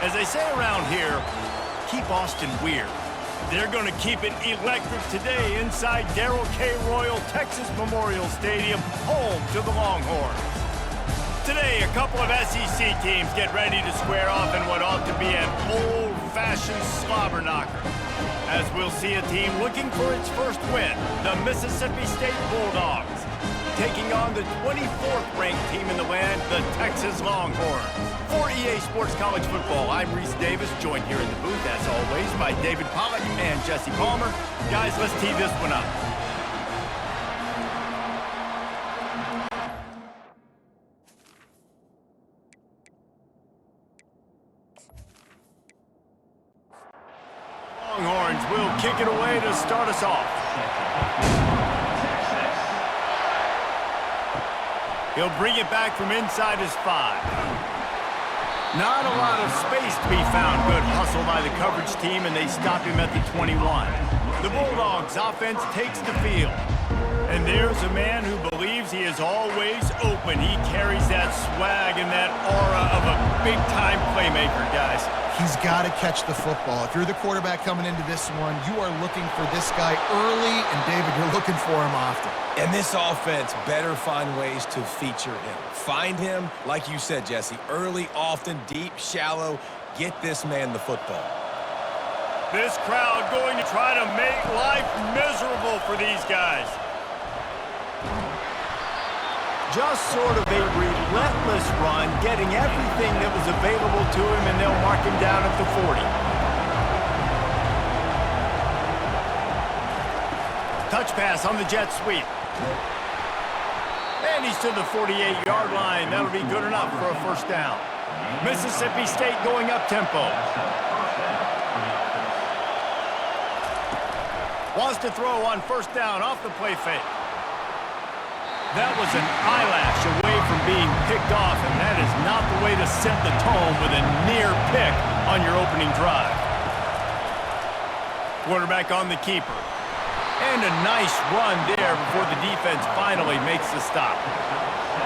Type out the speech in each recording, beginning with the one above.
As they say around here, keep Austin weird. They're going to keep it electric today inside Darrell K. Royal Texas Memorial Stadium, home to the Longhorns. Today, a couple of SEC teams get ready to square off in what ought to be an old-fashioned slobber knocker. As we'll see a team looking for its first win, the Mississippi State Bulldogs, taking on the 24th ranked team in the land, the Texas Longhorns. For EA Sports College Football, I'm Reese Davis, joined here in the booth, as always, by David Pollack and Jesse Palmer. Guys, let's tee this one up. Longhorns will kick it away to start us off. He'll bring it back from inside his 5. Not a lot of space to be found. Good hustle by the coverage team, and they stop him at the 21. The Bulldogs offense takes the field. And there's a man who believes he is always open. He carries that swag and that aura of a big-time playmaker, guys. He's got to catch the football. If you're the quarterback coming into this one, you are looking for this guy early, and David, you're looking for him often. And this offense better find ways to feature him. Find him, like you said, Jesse, early, often, deep, shallow. Get this man the football. This crowd going to try to make life miserable for these guys. Just sort of a relentless run, getting everything that was available to him, and they'll mark him down at the 40. Touch pass on the jet sweep. And he's to the 48-yard line. That'll be good enough for a first down. Mississippi State going up tempo. Wants to throw on first down off the play fake. That was an eyelash away from being picked off, and that is not the way to set the tone with a near pick on your opening drive. Quarterback on the keeper. And a nice run there before the defense finally makes the stop.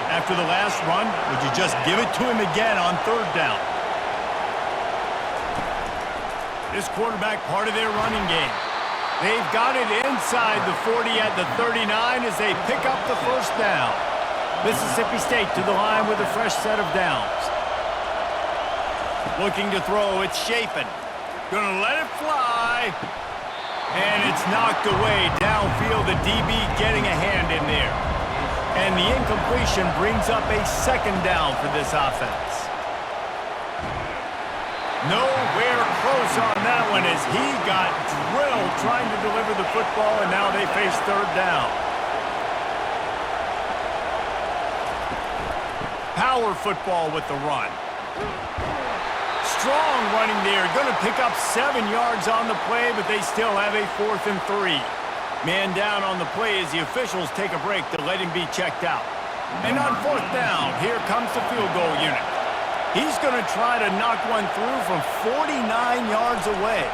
After the last run, would you just give it to him again on third down? This quarterback part of their running game. They've got it inside the 40 at the 39 as they pick up the first down. Mississippi State to the line with a fresh set of downs. Looking to throw, it's Shapen. Gonna let it fly. And it's knocked away downfield, the DB getting a hand in there. And the incompletion brings up a second down for this offense. Nowhere close on that one as he got drilled trying to deliver the football, and now they face third down. Power football with the run. Strong running there. Going to pick up 7 yards on the play, but they still have a 4th and 3. Man down on the play as the officials take a break to let him be checked out. And on fourth down, here comes the field goal unit. He's going to try to knock one through from 49 yards away.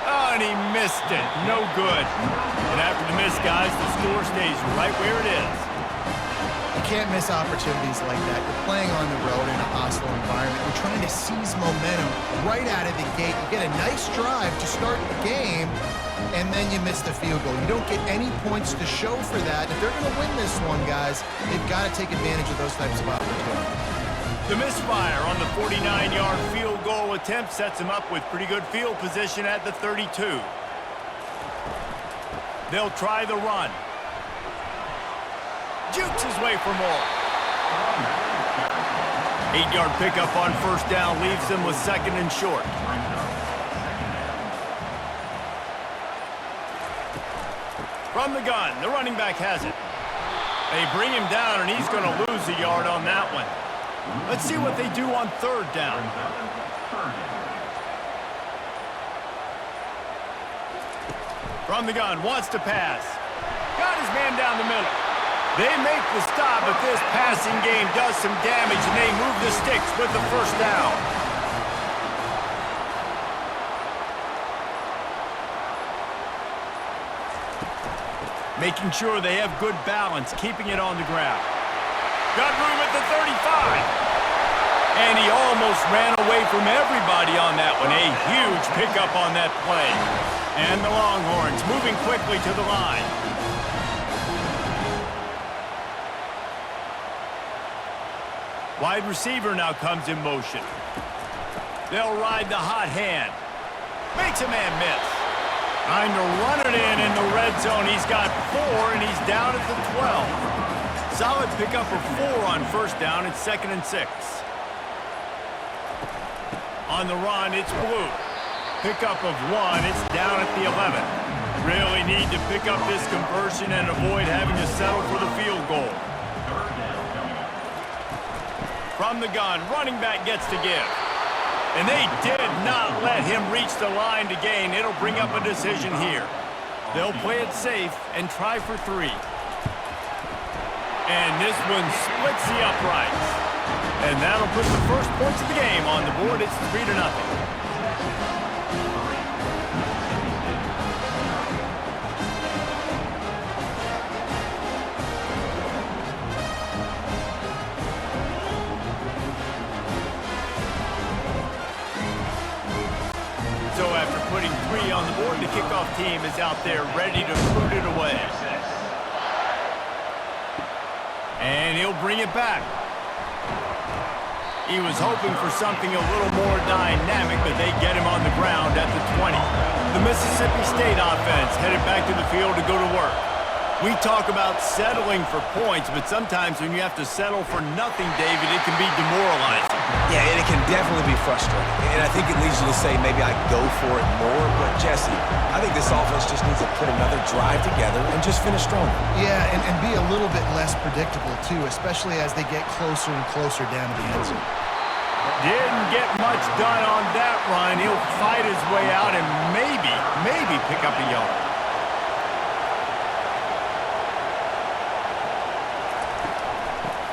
Oh, and he missed it. No good. And after the miss, guys, the score stays right where it is. You can't miss opportunities like that. You're playing on the road in a hostile environment. You're trying to seize momentum right out of the gate. You get a nice drive to start the game, and then you miss the field goal. You don't get any points to show for that. If they're going to win this one, guys, they've got to take advantage of those types of opportunities. The misfire on the 49-yard field goal attempt sets him up with pretty good field position at the 32. They'll try the run. Jukes his way for more. 8-yard pickup on first down leaves them with second and short. From the gun, the running back has it. They bring him down, and he's going to lose a yard on that one. Let's see what they do on third down. From the gun, wants to pass. Got his man down the middle. They make the stop, but this passing game does some damage, and they move the sticks with the first down. Making sure they have good balance, keeping it on the ground. Got room at the 35. And he almost almost ran away from everybody on that one. A huge pickup on that play. And the Longhorns moving quickly to the line. Wide receiver now comes in motion. They'll ride the hot hand. Makes a man miss. Trying to run it in the red zone. He's got 4, and he's down at the 12. Solid pickup of 4 on first down. It's 2nd and 6. On the run, it's Blue. Pickup of 1. It's down at the 11. Really need to pick up this conversion and avoid having to settle for the field goal. From the gun, running back gets to give. And they did not let him reach the line to gain. It'll bring up a decision here. They'll play it safe and try for 3. And this one splits the uprights. And that'll put the first points of the game on the board. It's 3-0. So after putting 3 on the board, the kickoff team is out there ready to put it away. And he'll bring it back. He was hoping for something a little more dynamic, but they get him on the ground at the 20. The Mississippi State offense headed back to the field to go to work. We talk about settling for points, but sometimes when you have to settle for nothing, David, it can be demoralizing. Yeah, and it can definitely be frustrating. And I think it leads you to say maybe I go for it more. But, Jesse, I think this offense just needs to put another drive together and just finish stronger. Yeah, and be a little bit less predictable, too, especially as they get closer and closer down to the end zone. Didn't get much done on that run. He'll fight his way out and maybe pick up a yard.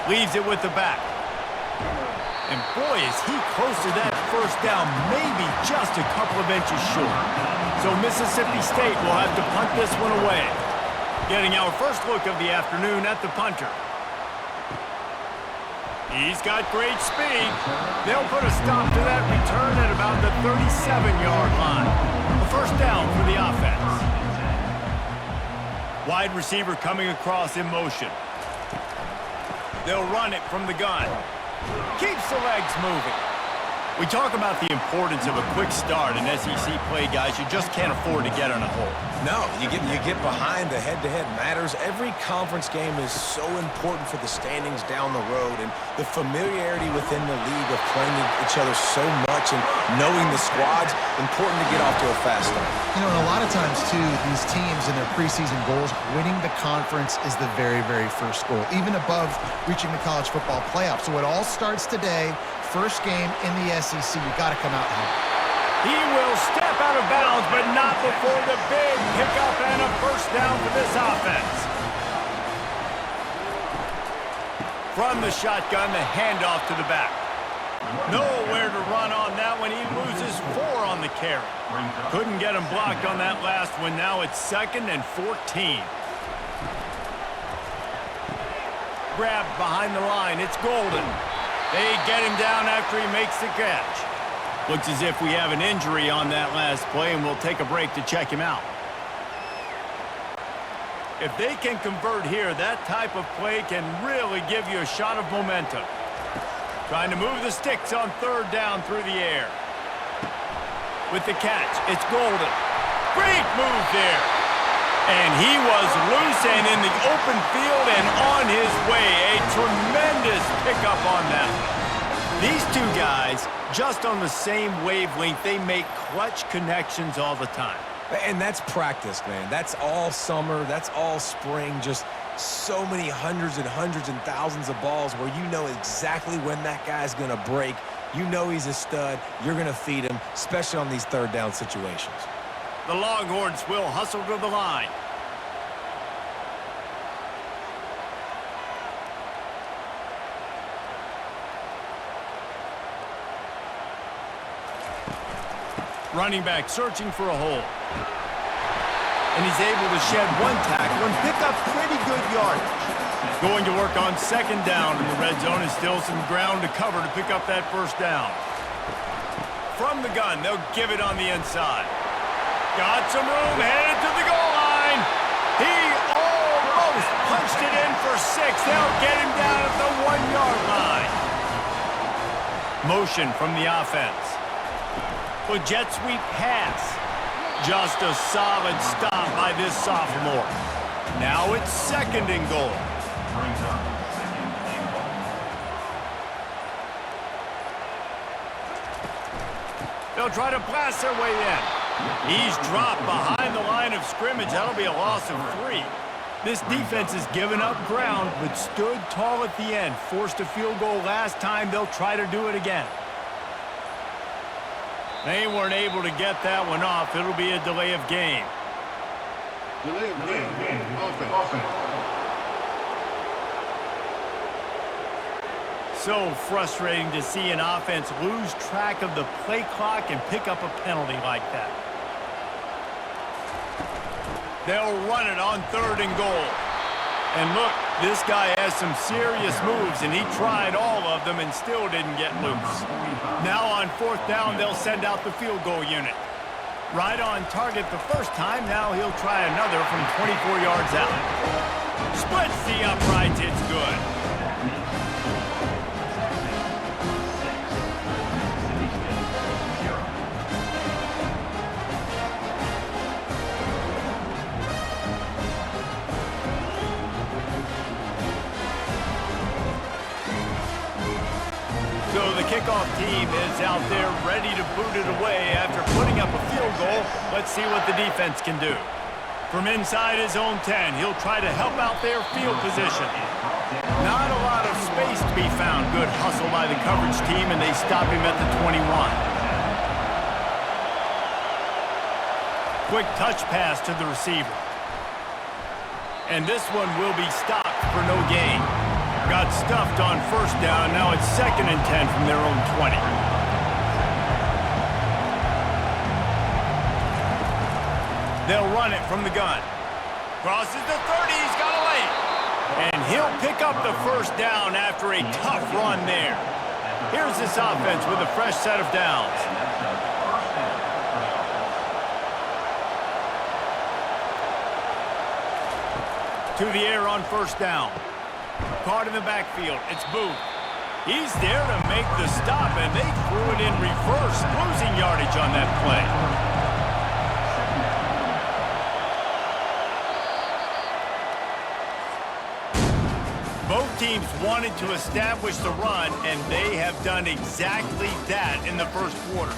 Leaves it with the back. And boy, is he close to that first down, maybe just a couple of inches short. So Mississippi State will have to punt this one away. Getting our first look of the afternoon at the punter. He's got great speed. They'll put a stop to that return at about the 37-yard line. A first down for the offense. Wide receiver coming across in motion. They'll run it from the gun. Keeps the legs moving. We talk about the importance of a quick start in SEC play, guys. You just can't afford to get on a hole. No, you get behind. The head-to-head matters. Every conference game is so important for the standings down the road, and the familiarity within the league of playing each other so much and knowing the squads, important to get off to a fast start. You know, and a lot of times, too, these teams in their preseason goals, winning the conference is the very, very first goal, even above reaching the college football playoff. So it all starts today. First game in the SEC. You got to come out home. He will step out of bounds, but not before the big pickup and a first down for this offense. From the shotgun, the handoff to the back. Nowhere to run on that one. He loses 4 on the carry. Couldn't get him blocked on that last one. Now it's 2nd and 14. Grabbed behind the line. It's Golden. They get him down after he makes the catch. Looks as if we have an injury on that last play, and we'll take a break to check him out. If they can convert here, that type of play can really give you a shot of momentum. Trying to move the sticks on 3rd down through the air. With the catch, it's Golden. Great move there. And he was loose and in the open field and on his way. A tremendous pickup on that one. These two guys, just on the same wavelength, they make clutch connections all the time. And that's practice, man. That's all summer. That's all spring. Just so many hundreds and thousands of balls where you know exactly when that guy's going to break. You know he's a stud. You're going to feed him, especially on these 3rd down situations. The Longhorns will hustle to the line. Running back searching for a hole. And he's able to shed 1 tackle and pick up pretty good yardage. Going to work on 2nd down in the red zone, and still some ground to cover to pick up that first down. From the gun, they'll give it on the inside. Got some room, headed to the goal line. He almost punched it in for 6. They'll get him down at the 1-yard line. Motion from the offense. A jet sweep pass. Just a solid stop by this sophomore. Now it's 2nd and goal. They'll try to blast their way in. He's dropped behind the line of scrimmage. That'll be a loss of 3. This defense has given up ground, but stood tall at the end. Forced a field goal last time. They'll try to do it again. They weren't able to get that one off. It'll be a delay of game. Delay of game. Offense. So frustrating to see an offense lose track of the play clock and pick up a penalty like that. They'll run it on 3rd and goal. And look, this guy has some serious moves, and he tried all of them and still didn't get loose. Now on 4th down, they'll send out the field goal unit. Right on target the first time. Now he'll try another from 24 yards out. Splits the uprights. It's good. So the kickoff team is out there ready to boot it away after putting up a field goal. Let's see what the defense can do. From inside his own 10, he'll try to help out their field position. Not a lot of space to be found. Good hustle by the coverage team, and they stop him at the 21. Quick touch pass to the receiver. And this one will be stopped for no gain. Got stuffed on 1st down. Now it's 2nd and 10 from their own 20. They'll run it from the gun. Crosses the 30. He's got a lane. And he'll pick up the 1st down after a tough run there. Here's this offense with a fresh set of downs. To the air on 1st down. Caught in the backfield. It's Booth. He's there to make the stop, and they threw it in reverse, losing yardage on that play. Both teams wanted to establish the run, and they have done exactly that in the 1st quarter.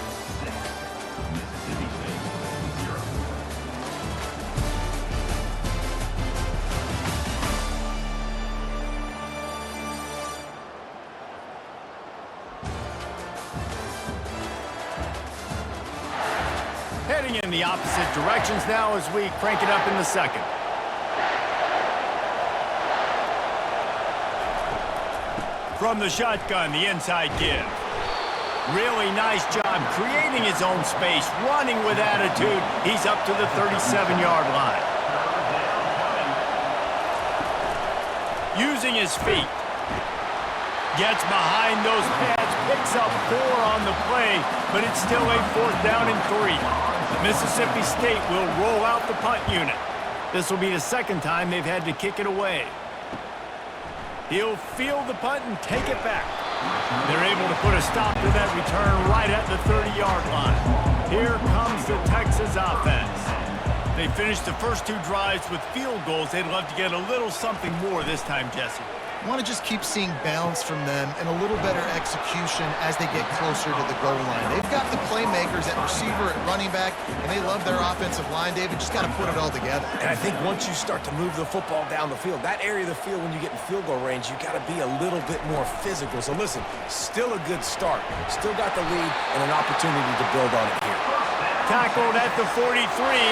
Heading in the opposite directions now as we crank it up in the 2nd. From the shotgun, the inside give. Really nice job creating his own space, running with attitude. He's up to the 37-yard line. Using his feet. Gets behind those pads, picks up 4 on the play, but it's still a 4th down and 3. Mississippi State will roll out the punt unit. This will be the 2nd time they've had to kick it away. He'll field the punt and take it back. They're able to put a stop to that return right at the 30-yard line. Here comes the Texas offense. They finished the first 2 drives with field goals. They'd love to get a little something more this time, Jesse. Want to just keep seeing balance from them and a little better execution as they get closer to the goal line. They've got the playmakers at receiver, at running back, and they love their offensive line, David. Just got to put it all together. And I think once you start to move the football down the field, that area of the field when you get in field goal range, you got to be a little bit more physical. So listen, still a good start. Still got the lead and an opportunity to build on it here. Tackled at the 43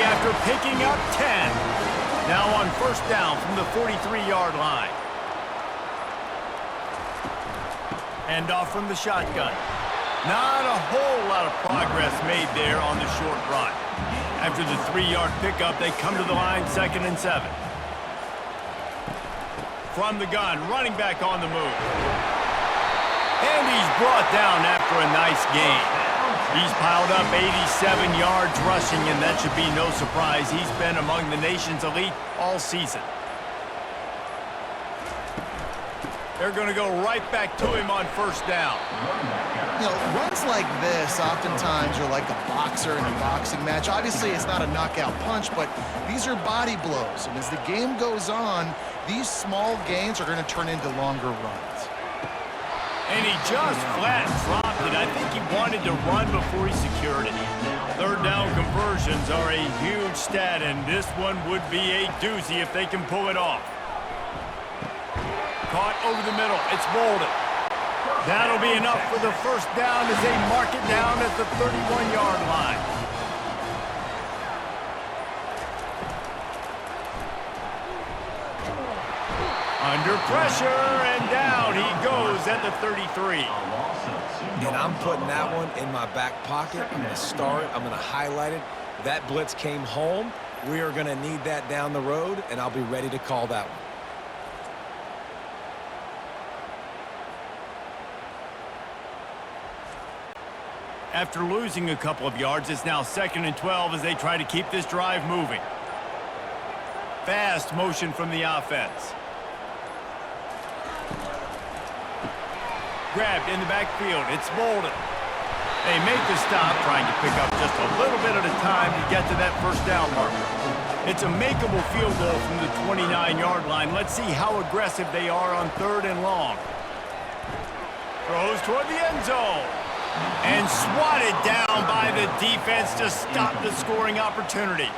after picking up 10. Now on 1st down from the 43-yard line. Hand off from the shotgun. Not a whole lot of progress made there on the short run. After the 3-yard pickup, they come to the line 2nd and 7. From the gun, running back on the move. And he's brought down after a nice gain. He's piled up 87 yards rushing, and that should be no surprise. He's been among the nation's elite all season. They're going to go right back to him on first down. You know, runs like this oftentimes are like a boxer in a boxing match. Obviously, it's not a knockout punch, but these are body blows. And as the game goes on, these small gains are going to turn into longer runs. And he just flat dropped it. I think he wanted to run before he secured it. Third down conversions are a huge stat, and this one would be a doozy if they can pull it off. Caught over the middle. It's Bolden. That'll be enough for the first down as they mark it down at the 31-yard line. Under pressure, and down he goes at the 33. And I'm putting that one in my back pocket. I'm going to star it. I'm going to highlight it. That blitz came home. We are going to need that down the road, and I'll be ready to call that one. After losing a couple of yards, it's now 2nd and 12 as they try to keep this drive moving. Fast motion from the offense. Grabbed in the backfield. It's Bolden. They make the stop, trying to pick up just a little bit at a time to get to that first down marker. It's a makeable field goal from the 29-yard line. Let's see how aggressive they are on 3rd and long. Throws toward the end zone. And swatted down by the defense to stop the scoring opportunity.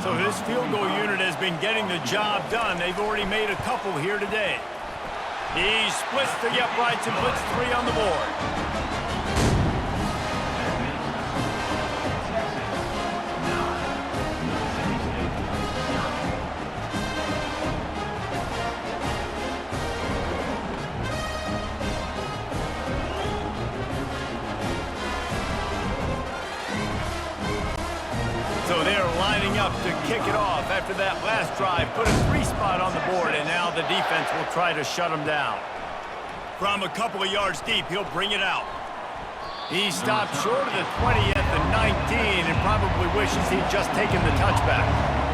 So this field goal unit has been getting the job done. They've already made a couple here today. He splits the uprights and puts 3 on the board. So they're lining up to kick it off after that last drive. Put a 3 spot on the board, and now the defense will try to shut them down. From a couple of yards deep, he'll bring it out. He stopped short of the 20 at the 19 and probably wishes he'd just taken the touchback.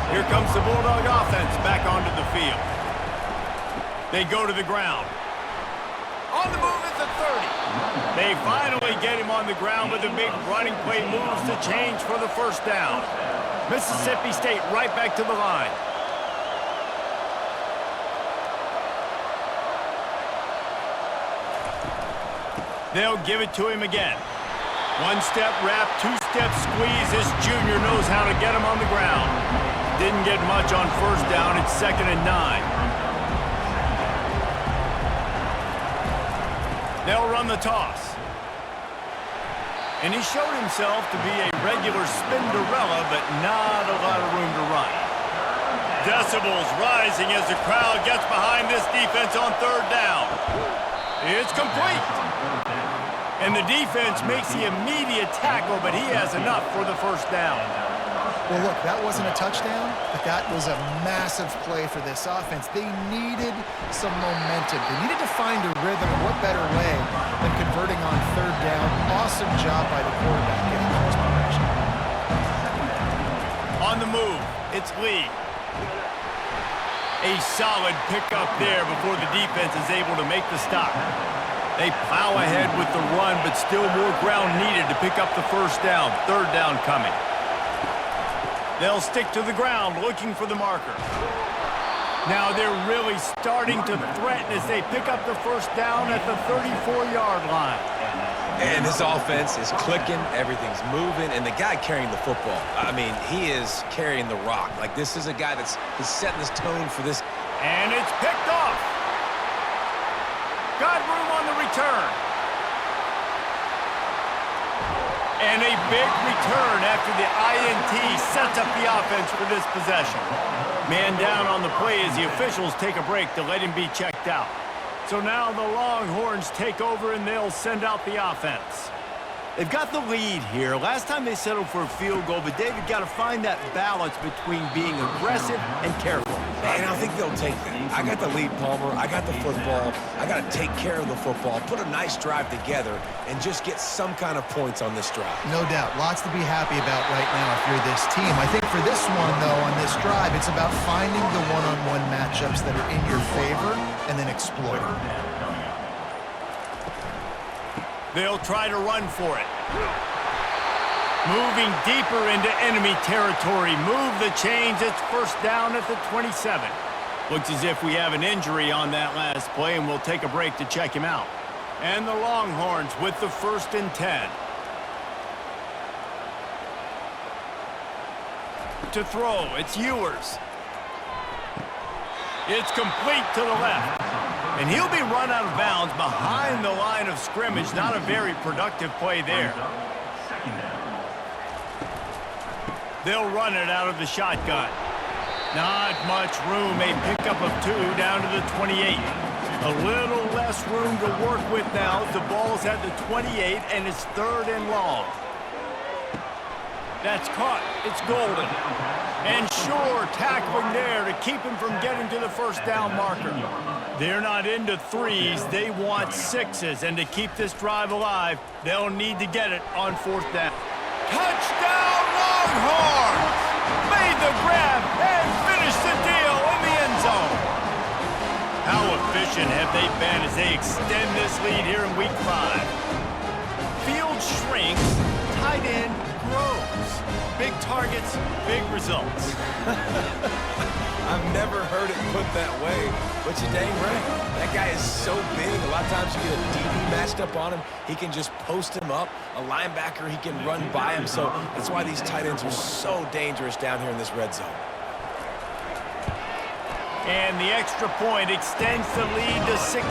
Here comes the Bulldog offense back onto the field. They go to the ground. On the move at the 30. They finally get him on the ground with a big running play moves to change for the first down. Mississippi State right back to the line. They'll give it to him again. 1-step wrap, 2-step squeeze. This junior knows how to get him on the ground. Didn't get much on first down. It's 2nd and 9. They'll run the toss. And he showed himself to be a regular Spinderella, but not a lot of room to run. Decibels rising as the crowd gets behind this defense on 3rd down. It's complete. And the defense makes the immediate tackle, but he has enough for the first down. Well, look, that wasn't a touchdown, but that was a massive play for this offense. They needed some momentum. They needed to find a rhythm, and what better way than converting on 3rd down. Awesome job by the quarterback getting those position. On the move, it's Lee. A solid pickup there before the defense is able to make the stop. They plow ahead with the run, but still more ground needed to pick up the first down. 3rd down coming. They'll stick to the ground looking for the marker. Now they're really starting to threaten as they pick up the first down at the 34-yard line. And this offense is clicking, everything's moving, and the guy carrying the football, I mean, he is carrying the rock. Like, this is a guy that's setting this tone for this. And it's picked off. Got room on the return. And a big return after the INT sets up the offense for this possession. Man down on the play as the officials take a break to let him be checked out. So now the Longhorns take over and they'll send out the offense. They've got the lead here. Last time they settled for a field goal, but David got to find that balance between being aggressive and careful. And I think they'll take that. I got the lead, Palmer. I got the football. I got to take care of the football, put a nice drive together, and just get some kind of points on this drive. No doubt. Lots to be happy about right now if you're this team. I think for this one, though, on this drive, it's about finding the one-on-one matchups that are in your favor and then exploiting them. They'll try to run for it. Moving deeper into enemy territory. Move the chains. It's first down at the 27. Looks as if we have an injury on that last play, and we'll take a break to check him out. And the Longhorns with the 1st and 10. To throw, it's Ewers. It's complete to the left. And he'll be run out of bounds behind the line of scrimmage. Not a very productive play there. They'll run it out of the shotgun. Not much room. A pickup of 2 down to the 28. A little less room to work with now. The ball's at the 28, and it's 3rd and long. That's caught. It's Golden. And Shore tackling there to keep him from getting to the first down marker. They're not into 3s. They want 6s. And to keep this drive alive, they'll need to get it on 4th down. Touchdown, Longhorns! Made the grab and finished the deal in the end zone. How efficient have they been as they extend this lead here in Week 5? Field shrinks, tight end grows. Big targets, big results. I've never heard it put that way, but you're dang right. That guy is so big. A lot of times you get a DB matched up on him. He can just post him up. A linebacker, he can run by him. So that's why these tight ends are so dangerous down here in this red zone. And the extra point extends the lead to 16.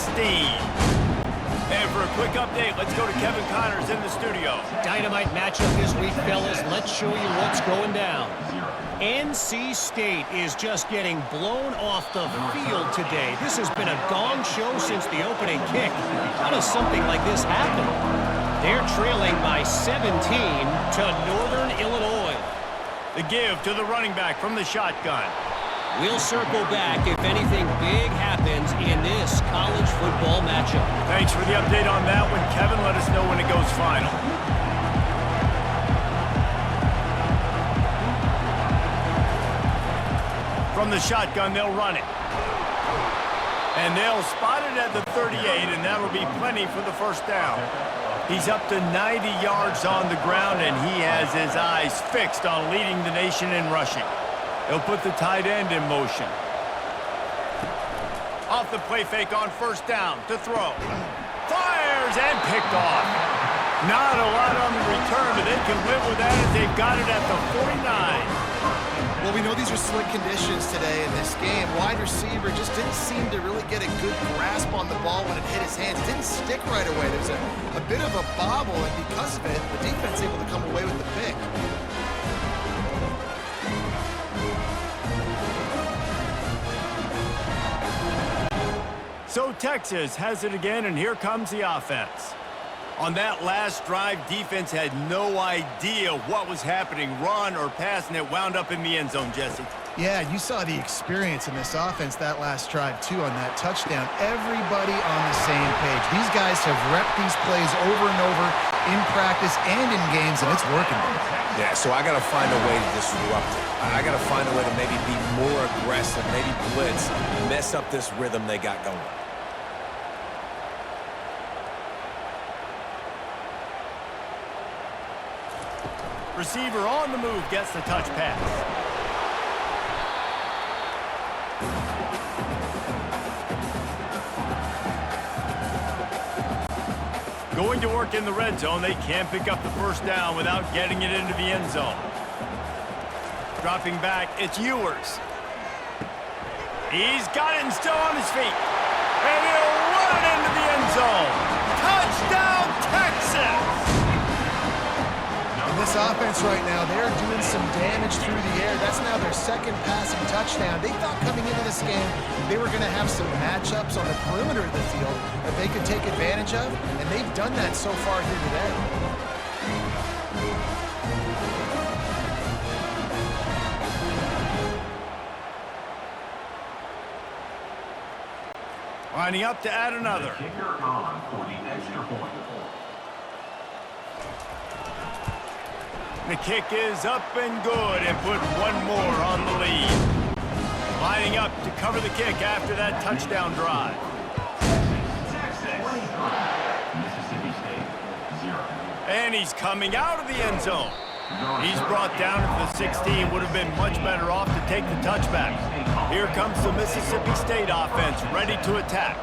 And for a quick update, let's go to Kevin Connors in the studio. Dynamite matchup this week, fellas. Let's show you what's going down. NC State is just getting blown off the field today. This has been a gong show since the opening kick. How does something like this happen? They're trailing by 17 to Northern Illinois. The give to the running back from the shotgun. We'll circle back if anything big happens in this college football matchup. Thanks for the update on that one, Kevin. Let us know when it goes final. From the shotgun, they'll run it. And they'll spot it at the 38, and that'll be plenty for the first down. He's up to 90 yards on the ground, and he has his eyes fixed on leading the nation in rushing. They'll put the tight end in motion. Off the play fake on first down to throw. Fires and picked off. Not a lot on the return, but they can live with that as they've got it at the 49. Well, we know these are slick conditions today in this game. Wide receiver just didn't seem to really get a good grasp on the ball when it hit his hands. It didn't stick right away. There was a bit of a bobble, and because of it, the defense able to come away with the pick. So Texas has it again, and here comes the offense. On that last drive, defense had no idea what was happening, run or pass, and it wound up in the end zone, Jesse. Yeah, you saw the experience in this offense that last drive, too, on that touchdown. Everybody on the same page. These guys have repped these plays over and over in practice and in games, and it's working. Yeah, so I got to find a way to disrupt it. I got to find a way to maybe be more aggressive, maybe blitz, mess up this rhythm they got going. Receiver on the move gets the touch pass. Going to work in the red zone, they can't pick up the first down without getting it into the end zone. Dropping back, it's Ewers. He's got it and still on his feet. And he'll run it into the end zone. Touchdown, Texas! This offense right now, they're doing some damage through the air. That's now their second passing touchdown. They thought coming into this game they were going to have some matchups on the perimeter of the field that they could take advantage of, and they've done that so far here today. Lining up to add another. The kick is up and good and put one more on the lead. Lining up to cover the kick after that touchdown drive. And he's coming out of the end zone. He's brought down at the 16. Would have been much better off to take the touchback. Here comes the Mississippi State offense, ready to attack.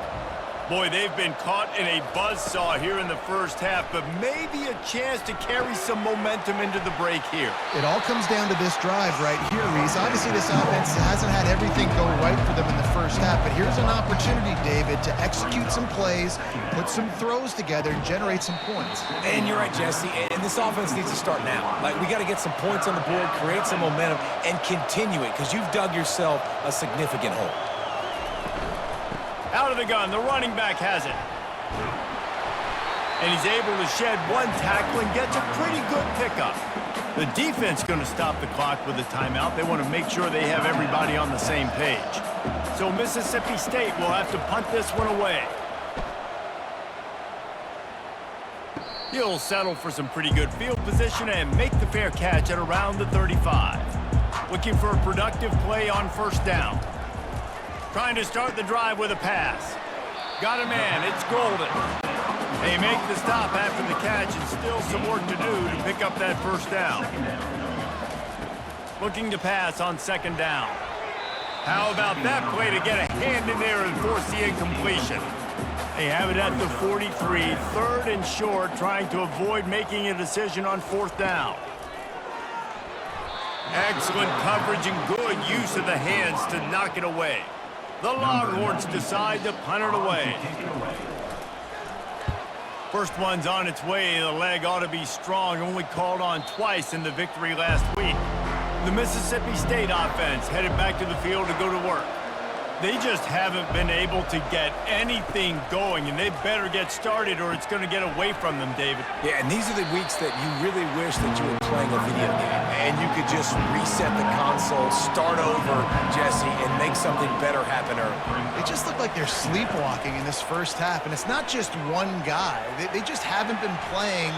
Boy, they've been caught in a buzzsaw here in the first half, but maybe a chance to carry some momentum into the break here. It all comes down to this drive right here, Reese. Obviously, this offense hasn't had everything go right for them in the first half, but here's an opportunity, David, to execute some plays, put some throws together, and generate some points. And you're right, Jesse, and this offense needs to start now. Like, we got to get some points on the board, create some momentum, and continue it, because you've dug yourself a significant hole. Out of the gun, the running back has it. And he's able to shed one tackle and gets a pretty good pickup. The defense going to stop the clock with a timeout. They want to make sure they have everybody on the same page. So Mississippi State will have to punt this one away. He'll settle for some pretty good field position and make the fair catch at around the 35. Looking for a productive play on first down. Trying to start the drive with a pass. Got a man, it's Golden. They make the stop after the catch and still some work to do to pick up that first down. Looking to pass on second down. How about that play to get a hand in there and force the incompletion? They have it at the 43, third and short, trying to avoid making a decision on fourth down. Excellent coverage and good use of the hands to knock it away. The Longhorns decide to punt it away. First one's on its way. The leg ought to be strong. Only called on twice in the victory last week. The Mississippi State offense headed back to the field to go to work. They just haven't been able to get anything going, and they better get started or it's going to get away from them, David. Yeah, and these are the weeks that you really wish that you were playing a video game and you could just reset the console, start over, Jesse, and make something better happen early. It just looked like they're sleepwalking in this first half, and it's not just one guy. They just haven't been playing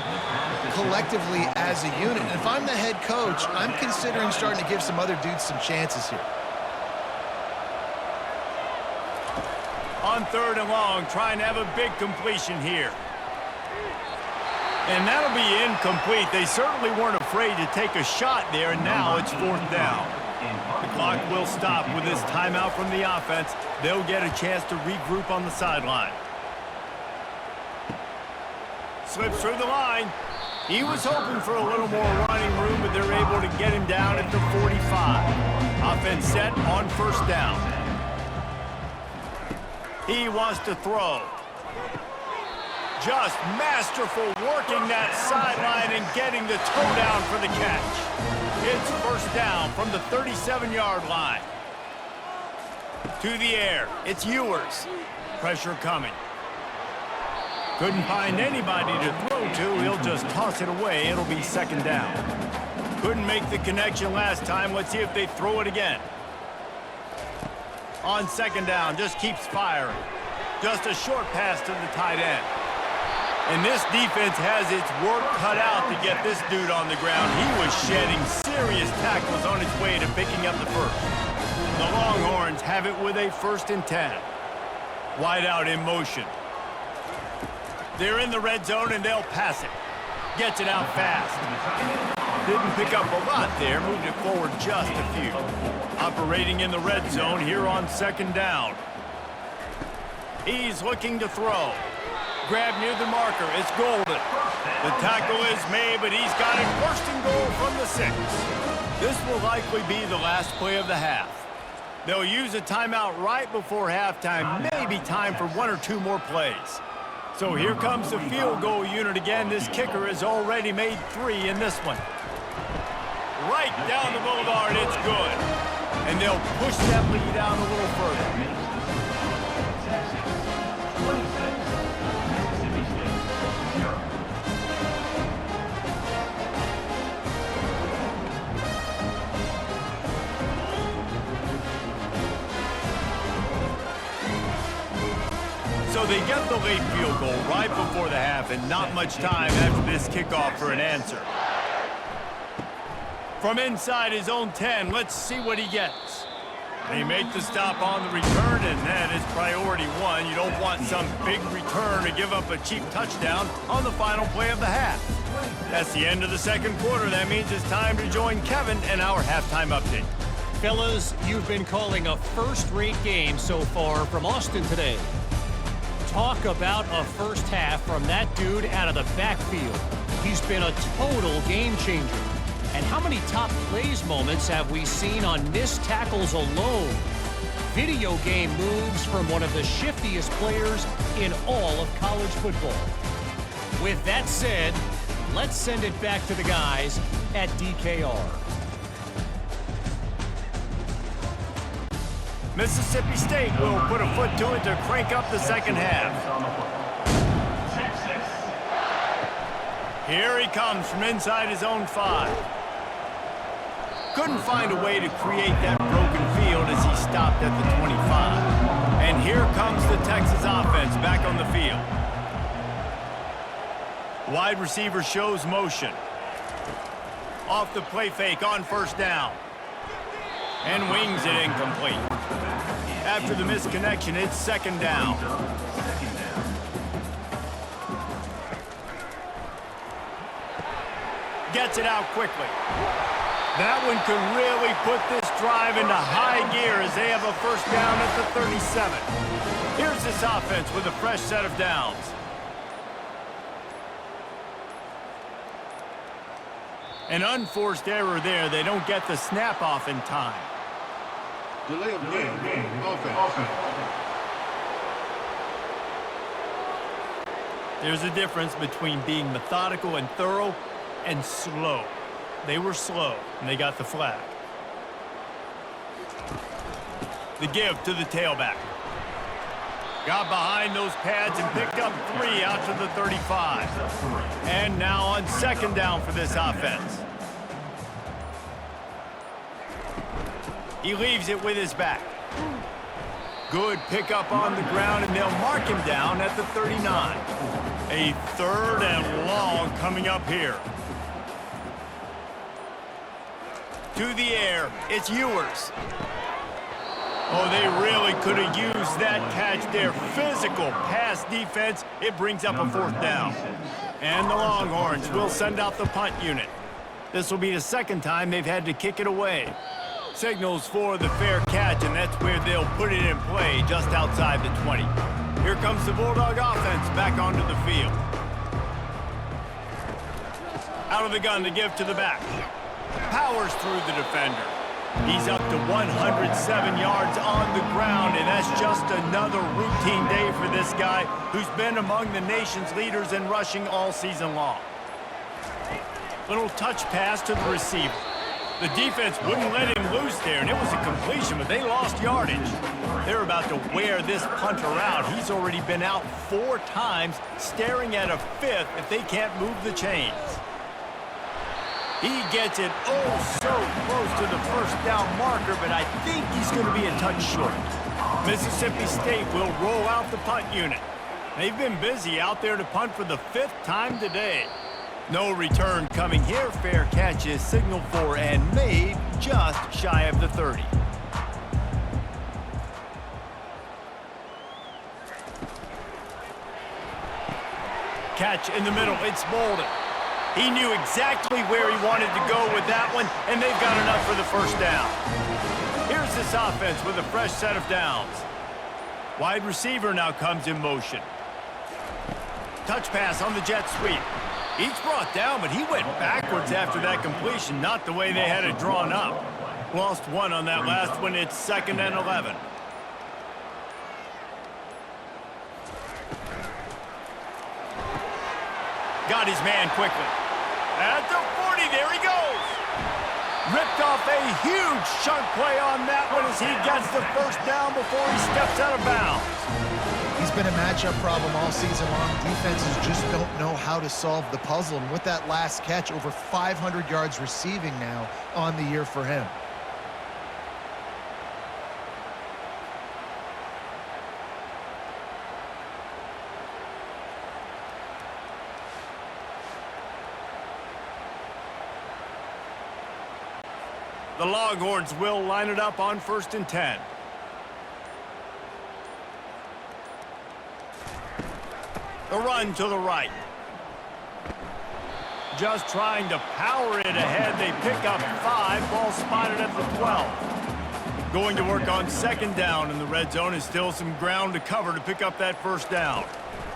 collectively as a unit. And if I'm the head coach, I'm considering starting to give some other dudes some chances here. On third and long, trying to have a big completion here. And that'll be incomplete. They certainly weren't afraid to take a shot there, and now it's fourth down. The clock will stop with this timeout from the offense. They'll get a chance to regroup on the sideline. Slips through the line. He was hoping for a little more running room, but they're able to get him down at the 45. Offense set on first down. He wants to throw. Just masterful working that sideline and getting the toe down for the catch. It's first down from the 37-yard line. To the air. It's Ewers. Pressure coming. Couldn't find anybody to throw to. He'll just toss it away. It'll be second down. Couldn't make the connection last time. Let's see if they throw it again. On second down, just keeps firing. Just a short pass to the tight end. And this defense has its work cut out to get this dude on the ground. He was shedding serious tackles on his way to picking up the first. The Longhorns have it with a 1st and 10. Wide out in motion. They're in the red zone and they'll pass it. Gets it out fast. Didn't pick up a lot there, moved it forward just a few. Operating in the red zone here on second down. He's looking to throw. Grab near the marker, it's Golden. The tackle is made, but he's got it first and goal from the 6. This will likely be the last play of the half. They'll use a timeout right before halftime, maybe time for 1 or 2 more plays. So here comes the field goal unit again. This kicker has already made 3 in this one. Right down the boulevard, it's good. And they'll push that lead down a little further. So they get the late field goal right before the half and not much time after this kickoff for an answer. From inside his own 10, let's see what he gets. They make the stop on the return, and that is priority one. You don't want some big return to give up a cheap touchdown on the final play of the half. That's the end of the second quarter. That means it's time to join Kevin and our halftime update. Fellas, you've been calling a first-rate game so far from Austin today. Talk about a first half from that dude out of the backfield. He's been a total game changer. And how many top plays moments have we seen on missed tackles alone? Video game moves from one of the shiftiest players in all of college football. With that said, let's send it back to the guys at DKR. Mississippi State will put a foot to it to crank up the second half. Here he comes from inside his own 5. Couldn't find a way to create that broken field as he stopped at the 25. And here comes the Texas offense back on the field. Wide receiver shows motion. Off the play fake on first down. And wings it incomplete. After the misconnection, it's second down. Gets it out quickly. That one could really put this drive into high gear as they have a first down at the 37. Here's this offense with a fresh set of downs. An unforced error there. They don't get the snap off in time. Delay of game. Offense. There's a difference between being methodical and thorough and slow. They were slow, and they got the flag. The give to the tailback. Got behind those pads and picked up 3 out to the 35. And now on second down for this offense. He leaves it with his back. Good pickup on the ground, and they'll mark him down at the 39. A third and long coming up here. To the air, it's Ewers. Oh, they really could have used that catch there. Physical pass defense, it brings up a fourth down. And the Longhorns will send out the punt unit. This will be the second time they've had to kick it away. Signals for the fair catch, and that's where they'll put it in play, just outside the 20. Here comes the Bulldog offense back onto the field. Out of the gun to give to the back. Powers through the defender. He's up to 107 yards on the ground, and that's just another routine day for this guy who's been among the nation's leaders in rushing all season long. Little touch pass to the receiver. The defense wouldn't let him loose there, and it was a completion, but they lost yardage. They're about to wear this punter out. He's already been out 4 times, staring at a 5th if they can't move the chains. He gets it oh so close to the first down marker, but I think he's going to be a touch short. Mississippi State will roll out the punt unit. They've been busy out there to punt for the 5th time today. No return coming here. Fair catch is signaled for and made just shy of the 30. Catch in the middle. It's Bolden. He knew exactly where he wanted to go with that one, and they've got enough for the first down. Here's this offense with a fresh set of downs. Wide receiver now comes in motion. Touch pass on the jet sweep. Each brought down, but he went backwards after that completion, not the way they had it drawn up. Lost 1 on that last one. It's 2nd and 11. Got his man quickly. At the 40, there he goes. Ripped off a huge chunk play on that one as he gets the first down before he steps out of bounds. He's been a matchup problem all season long. Defenses just don't know how to solve the puzzle. And with that last catch, over 500 yards receiving now on the year for him. The Longhorns will line it up on 1st and 10. The run to the right. Just trying to power it ahead. They pick up 5. Ball spotted at the 12. Going to work on 2nd down in the red zone. Is still some ground to cover to pick up that 1st down.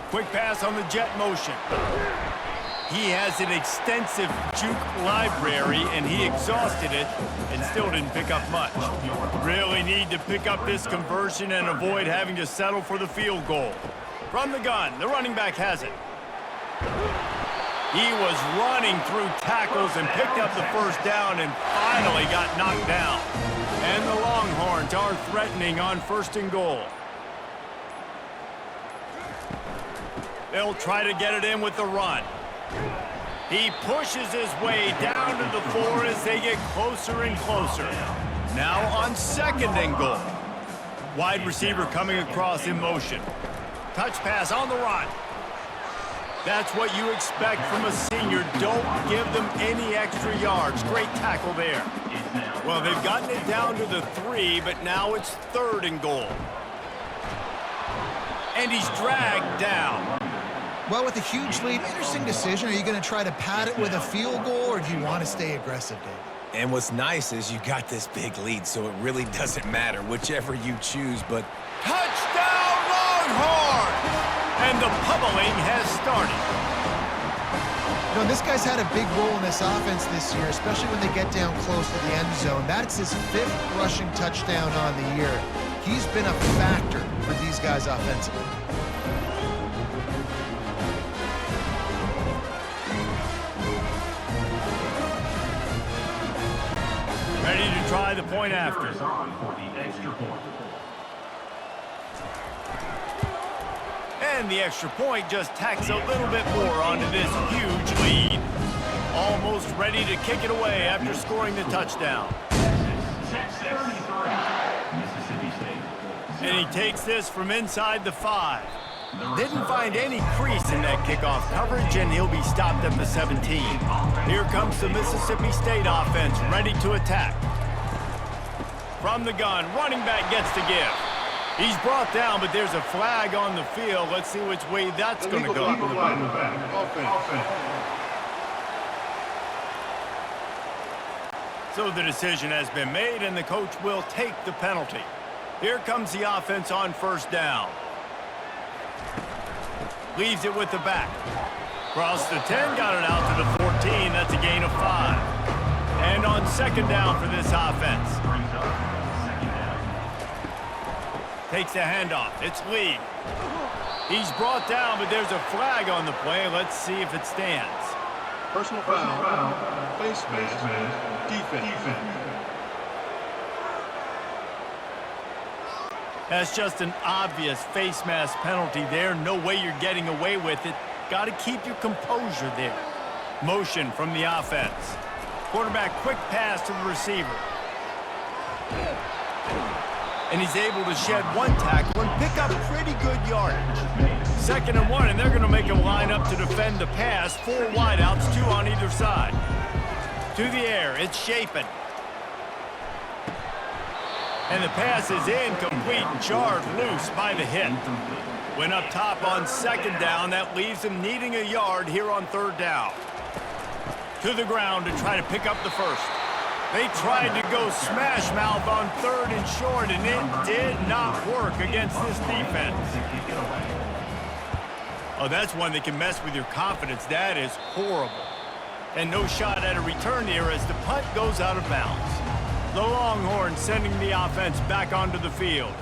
Quick pass on the jet motion. He has an extensive juke library, and he exhausted it and still didn't pick up much. Really need to pick up this conversion and avoid having to settle for the field goal. From the gun, the running back has it. He was running through tackles and picked up the 1st down and finally got knocked down. And the Longhorns are threatening on 1st and goal. They'll try to get it in with the run. He pushes his way down to the 4 as they get closer and closer. Now on 2nd and goal. Wide receiver coming across in motion. Touch pass on the run. That's what you expect from a senior. Don't give them any extra yards. Great tackle there. Well, they've gotten it down to the 3, but now it's 3rd and goal. And he's dragged down. Well, with a huge lead, interesting decision. Are you going to try to pad it with a field goal, or do you want to stay aggressive, David? And what's nice is you got this big lead, so it really doesn't matter, whichever you choose, but... Touchdown, Longhorns! And the pummeling has started. You know, this guy's had a big role in this offense this year, especially when they get down close to the end zone. That's his 5th rushing touchdown on the year. He's been a factor for these guys offensively. Ready to try the point after. And the extra point just tacks a little bit more onto this huge lead. Almost ready to kick it away after scoring the touchdown. And he takes this from inside the 5. Didn't find any crease in that kickoff coverage, and he'll be stopped at the 17. Here comes the Mississippi State offense, ready to attack. From the gun, running back gets to give. He's brought down, but there's a flag on the field. Let's see which way that's going to go. So the decision has been made, and the coach will take the penalty. Here comes the offense on 1st down. Leaves it with the back. Cross the 10, got it out to the 14. That's a gain of 5. And on 2nd down for this offense. Takes the handoff. It's Lee. He's brought down, but there's a flag on the play. Let's see if it stands. Personal foul. Face mask. Defense. That's just an obvious face mask penalty there. No way you're getting away with it. Got to keep your composure there. Motion from the offense. Quarterback quick pass to the receiver. And he's able to shed 1 tackle and pick up pretty good yardage. 2nd and 1, and they're going to make him line up to defend the pass. 4 wideouts, 2 on either side. To the air, it's Shapen. And the pass is incomplete, jarred loose by the hit. Went up top on 2nd down. That leaves him needing a yard here on 3rd down. To the ground to try to pick up the 1st. They tried to go smash mouth on 3rd and short, and it did not work against this defense. Oh, that's one that can mess with your confidence. That is horrible. And no shot at a return here as the punt goes out of bounds. The Longhorns sending the offense back onto the field.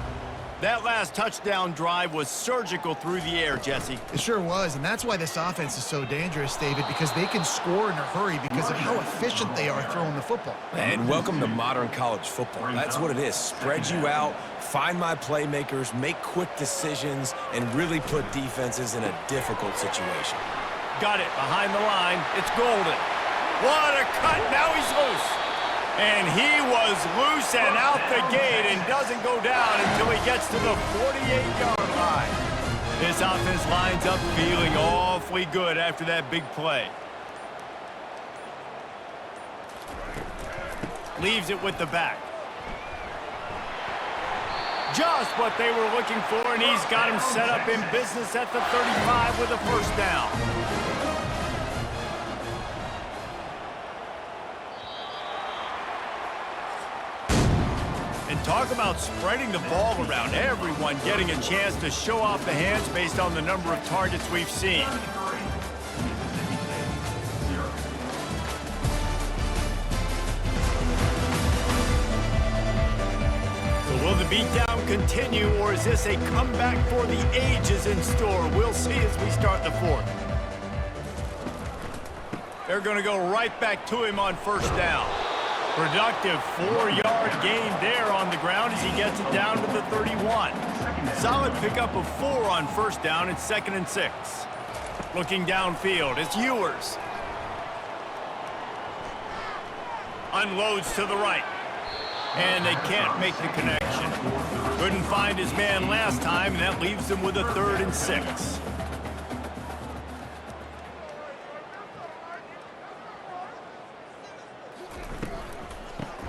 That last touchdown drive was surgical through the air, Jesse. It sure was, and that's why this offense is so dangerous, David, because they can score in a hurry because of how efficient they are throwing the football. And welcome to modern college football. That's what it is. Spread you out, find my playmakers, make quick decisions, and really put defenses in a difficult situation. Got it behind the line. It's Golden. What a cut. Now he's loose. And he was loose and out the gate and doesn't go down until he gets to the 48-yard line. This offense lines up feeling awfully good after that big play. Leaves it with the back. Just what they were looking for, and he's got him set up in business at the 35 with a first down. And talk about spreading the ball around. Everyone getting a chance to show off the hands based on the number of targets we've seen. Will the beatdown continue, or is this a comeback for the ages in store? We'll see as we start the fourth. They're going to go right back to him on first down. Productive 4-yard gain there on the ground as he gets it down to the 31. Solid pickup of 4 on first down and 2nd and 6. Looking downfield, it's Ewers. Unloads to the right. And they can't make the connection. Couldn't find his man last time, and that leaves him with a 3rd and 6.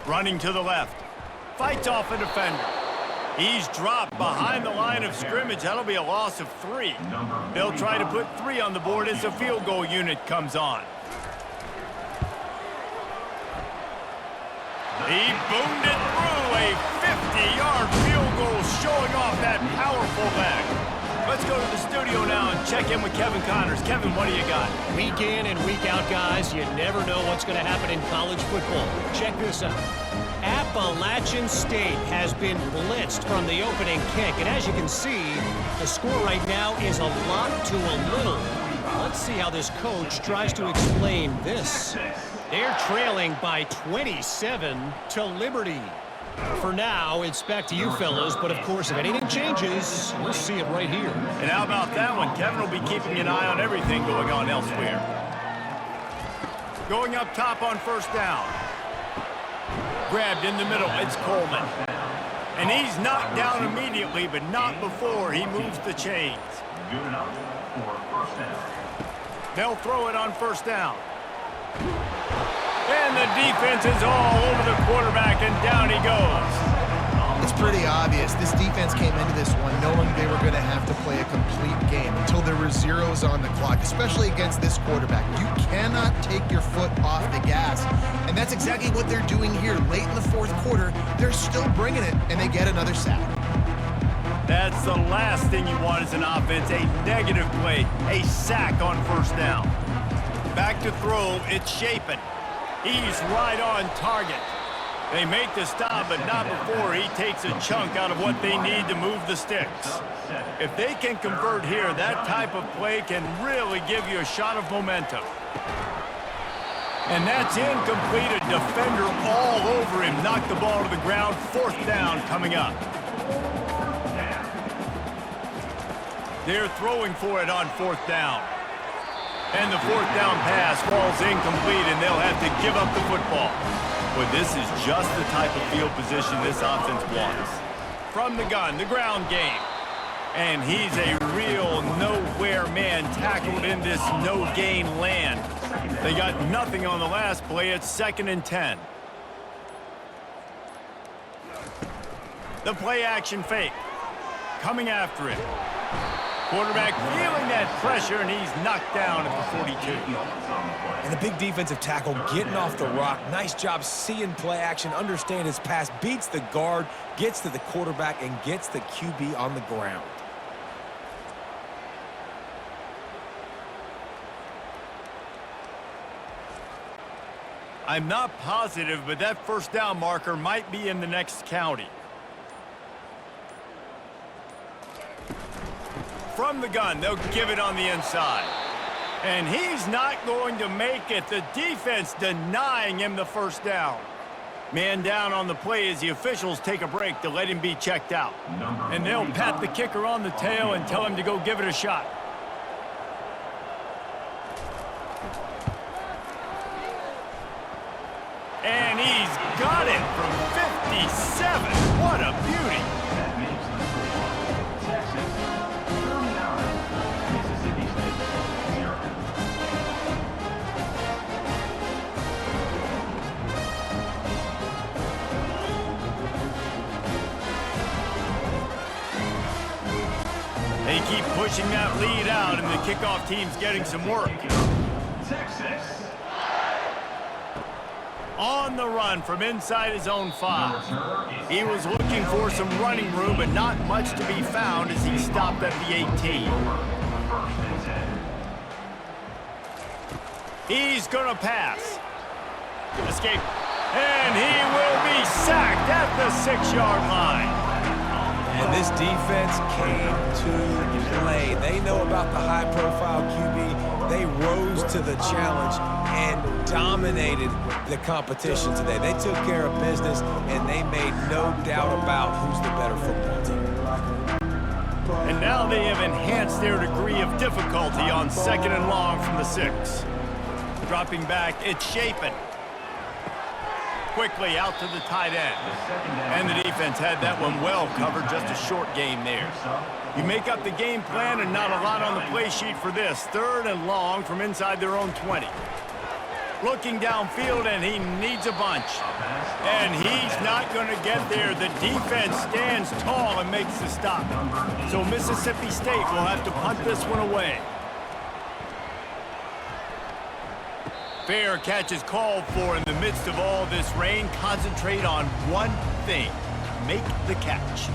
Running to the left. Fights off a defender. He's dropped behind the line of scrimmage. That'll be a loss of 3. They'll try to put 3 on the board as the field goal unit comes on. He boomed it through a 50-yard field goal, showing off that powerful leg. Let's go to the studio now and check in with Kevin Connors. Kevin, what do you got? Week in and week out, guys, you never know what's going to happen in college football. Check this out. Appalachian State has been blitzed from the opening kick, and as you can see, the score right now is a lot to a little. Let's see how this coach tries to explain this. They're trailing by 27 to Liberty. For now, it's back to you fellas, but of course, if anything changes, we'll see it right here. And how about that one? Kevin will be keeping an eye on everything going on elsewhere. Going up top on first down. Grabbed in the middle, it's Coleman. And he's knocked down immediately, but not before he moves the chains. Good enough for first down. They'll throw it on first down. And the defense is all over the quarterback, and down he goes. It's pretty obvious. This defense came into this one knowing they were going to have to play a complete game until there were zeros on the clock, especially against this quarterback. You cannot take your foot off the gas, and that's exactly what they're doing here. Late in the fourth quarter, they're still bringing it, and they get another sack. That's the last thing you want as an offense, a negative play, a sack on first down. Back to throw, it's Shapen. He's right on target. They make the stop, but not before he takes a chunk out of what they need to move the sticks. If they can convert here, that type of play can really give you a shot of momentum. And that's incomplete. A defender all over him. Knocked the ball to the ground. Fourth down coming up. They're throwing for it on fourth down. And the fourth down pass falls incomplete, and they'll have to give up the football. But this is just the type of field position this offense wants. From the gun, the ground game. And he's a real nowhere man, tackled in this no-gain land. They got nothing on the last play. It's 2nd and 10. The play action fake. Coming after him. Quarterback feeling that pressure, and he's knocked down at the 42. And the big defensive tackle getting off the rock. Nice job seeing play action, understand his pass, beats the guard, gets to the quarterback, and gets the QB on the ground. I'm not positive, but that first down marker might be in the next county. From the gun, they'll give it on the inside. And he's not going to make it. The defense denying him the first down. Man down on the play as the officials take a break to let him be checked out. And they'll pat the kicker on the tail and tell him to go give it a shot. And he's got it from 57. What a beauty. pushing that lead out, and the kickoff team's getting some work. Texas. On the run from inside his own 5. He was looking for some running room, but not much to be found as he stopped at the 18. He's gonna pass. Escape. And he will be sacked at the 6-yard line. And this defense came to play. They know about the high-profile QB. They rose to the challenge and dominated the competition today. They took care of business, and they made no doubt about who's the better football team. And now they have enhanced their degree of difficulty on 2nd and long from the 6. Dropping back, it's Shapen. Quickly out to the tight end. And the defense had that one well covered, just a short game there. You make up the game plan and not a lot on the play sheet for this. 3rd and long from inside their own 20. Looking downfield, and he needs a bunch. And he's not going to get there. The defense stands tall and makes the stop. So Mississippi State will have to punt this one away. Fair catch is called for in the midst of all this rain. Concentrate on one thing. Make the catch.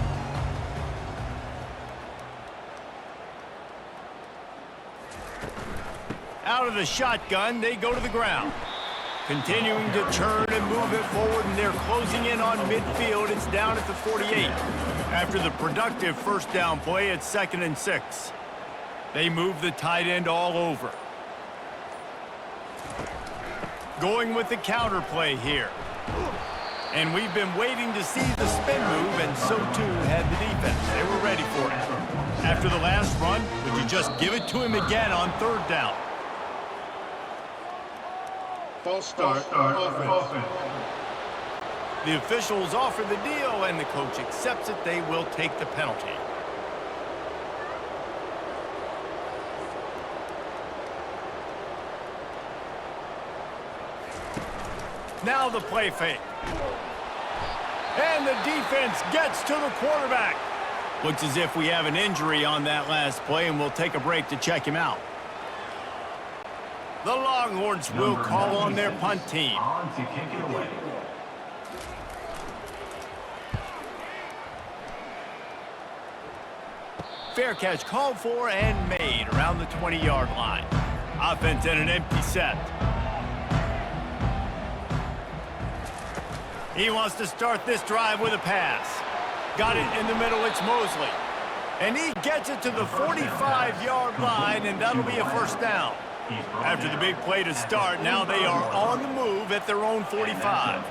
Out of the shotgun, they go to the ground. Continuing to turn and move it forward, and they're closing in on midfield. It's down at the 48. After the productive first down play, it's 2nd and 6. They move the tight end all over. Going with the counter play here. And we've been waiting to see the spin move, and so too had the defense. They were ready for it. After the last run, would you just give it to him again on 3rd down? False start, offense. The officials offer the deal, and the coach accepts it. They will take the penalty. Now the play fake. And the defense gets to the quarterback. Looks as if we have an injury on that last play, and we'll take a break to check him out. The Longhorns will call on their punt team. On to kick it away. Fair catch called for and made around the 20-yard line. Offense in an empty set. He wants to start this drive with a pass. Got it in the middle, it's Mosley. And he gets it to the 45-yard line, and that'll be a 1st down. After the big play to start, now they are on the move at their own 45.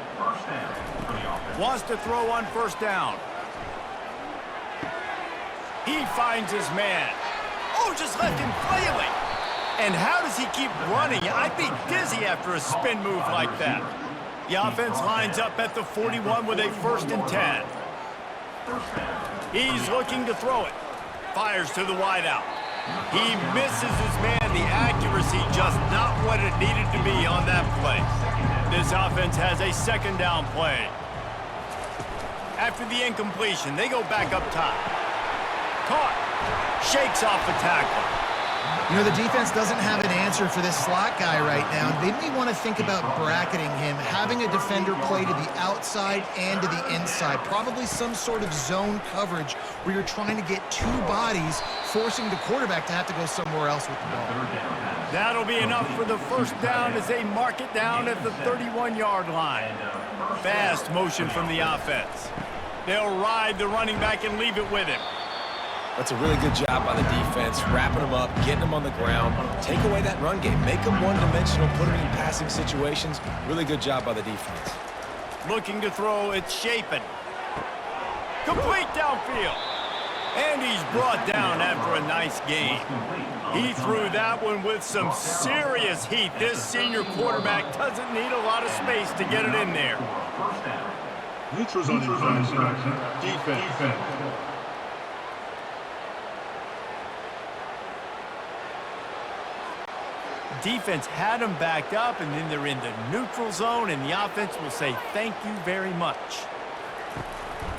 Wants to throw on 1st down. He finds his man. Oh, just left him flailing. And how does he keep running? I'd be dizzy after a spin move like that. The offense lines up at the 41 with a 1st and 10. He's looking to throw it. Fires to the wideout. He misses his man. The accuracy just not what it needed to be on that play. This offense has a 2nd down play. After the incompletion, they go back up top. Caught. Shakes off the tackle. You know, the defense doesn't have an answer for this slot guy right now. They may want to think about bracketing him, having a defender play to the outside and to the inside. Probably some sort of zone coverage where you're trying to get 2 bodies, forcing the quarterback to have to go somewhere else with the ball. That'll be enough for the 1st down as they mark it down at the 31-yard line. Fast motion from the offense. They'll ride the running back and leave it with him. That's a really good job by the defense, wrapping them up, getting them on the ground, take away that run game, make them one-dimensional, put them in passing situations. Really good job by the defense. Looking to throw, it's Shapen. Complete downfield. And he's brought down after a nice game. He threw that one with some serious heat. This senior quarterback doesn't need a lot of space to get it in there. Neutrals on defense. Defense had them backed up, and then they're in the neutral zone, and the offense will say thank you very much.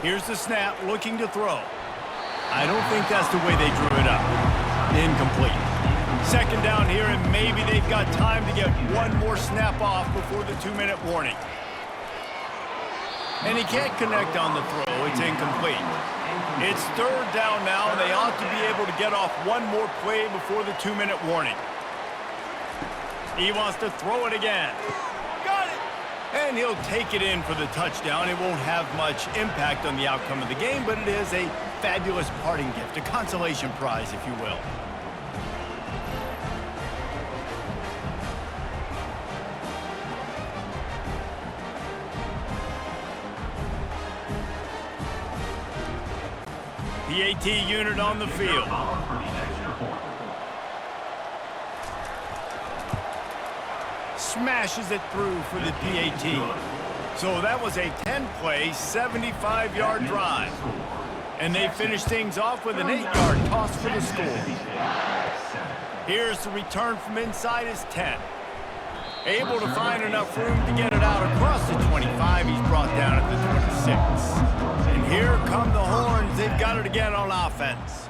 Here's the snap, looking to throw. I don't think that's the way they drew it up. Incomplete. Second down here, and maybe they've got time to get one more snap off before the 2-minute warning. And he can't connect on the throw. It's incomplete. It's third down now, and they ought to be able to get off one more play before the 2-minute warning. He wants to throw it again. Got it! And he'll take it in for the touchdown. It won't have much impact on the outcome of the game, but it is a fabulous parting gift, a consolation prize, if you will. PAT unit on the field. Smashes it through for the PAT. So that was a 10-play, 75-yard drive. And they finish things off with an 8-yard toss for the score. Here's the return from inside his 10. Able to find enough room to get it out across the 25. He's brought down at the 26. And here come the Horns. They've got it again on offense.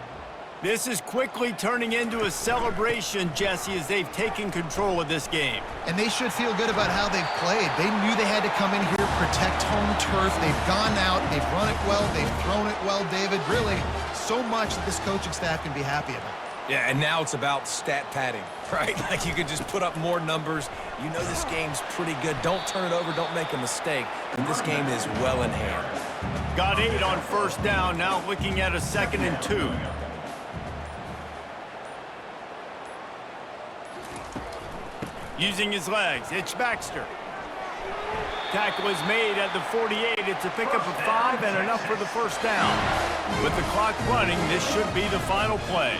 This is quickly turning into a celebration, Jesse, as they've taken control of this game. And they should feel good about how they've played. They knew they had to come in here, protect home turf. They've gone out, they've run it well, they've thrown it well, David. Really, so much that this coaching staff can be happy about. Yeah, and now it's about stat padding, right? Like you can just put up more numbers. You know this game's pretty good. Don't turn it over. Don't make a mistake. And this game is well in hand. Got 8 on first down. Now looking at a 2nd and 2. Using his legs, it's Baxter. Tackle is made at the 48. It's a pickup of 5 and enough for the first down. With the clock running, this should be the final play.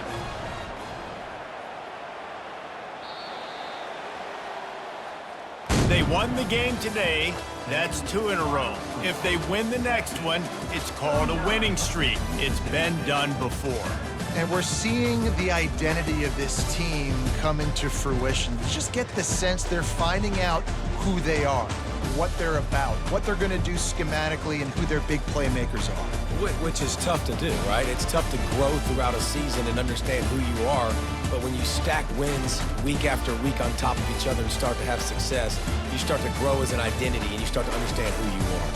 They won the game today. That's 2 in a row. If they win the next one, it's called a winning streak. It's been done before. And we're seeing the identity of this team come into fruition. You just get the sense they're finding out who they are, what they're about, what they're going to do schematically, and who their big playmakers are. Which is tough to do, right? It's tough to grow throughout a season and understand who you are. But when you stack wins week after week on top of each other and start to have success, you start to grow as an identity and you start to understand who you are.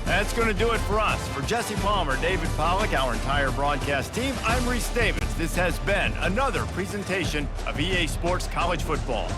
That's going to do it for us. For Jesse Palmer, David Pollack, our entire broadcast team, I'm Reese Davis. This has been another presentation of EA Sports College Football.